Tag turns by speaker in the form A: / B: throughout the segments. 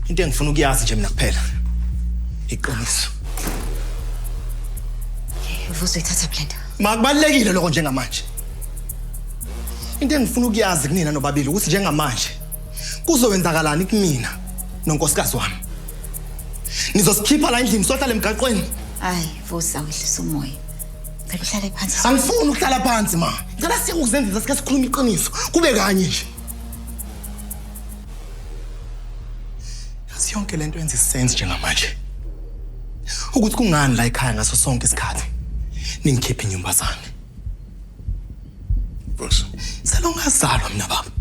A: Into engifuna ukuyazi nje mina kuphela. Iqiniso.
B: Vuzo ithatha blender.
A: Makubalekile lokho njengamanje. Into engifuna ukuyazi kunina nobabili ukuthi njengamanje kuzowenzakalani kumina nonkosikazi wami. Nizosikhipha la endlini sohlala emgaqweni.
B: Hayi, Vuzo awuhlisa umoya. Ngicela uhlale phansi.
A: Angifuni ukuhlala phansi ma. Ngicela sikuzenzisa sike sikhuluma iqiniso. Kube kanye nje. Yazi yonke lento yenza isense njengamanje. Ukuthi kungani la ekhaya ngaso sonke isikhathi. Ningikhiphe inyumbazane.
C: Vuzo.
A: Selongazalwa mina baba.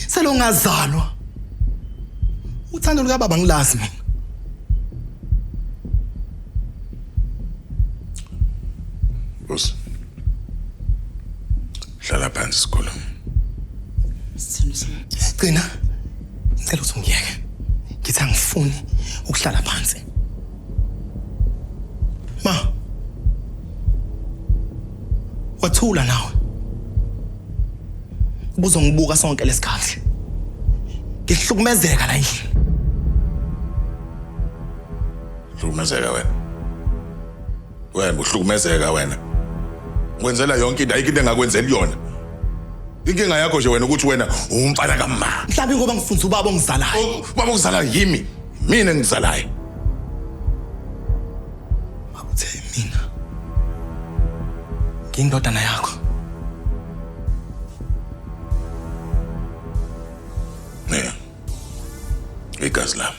A: Selongazalwa. Uthando luka baba ngilazi mina.
C: Vuzo. Hlala phansi sikhuluma.
A: Qina. Ngicela ukuthi ungiyeke. Ngithi angifuni ukuhlala phansi. Ma. Wathula nawe. Ubuzongibuka sonke lesikhathi. Ngihlukumezeka la endlini.
C: Hlukumezeka wena. Wena uhlukumezeka wena. Wenzela yonke into ayikho into engakwenzela yona. Inkinga yakho nje wena ukuthi wena umfana kamama.
A: Mhlawumbe ngoba ngifunza ubaba ongizalayo.
C: Baba ongizalayo yimi. Mina engizalayo.
A: Awuthe mina. Ngindodana yakho.
C: Yeah. Igazi lami.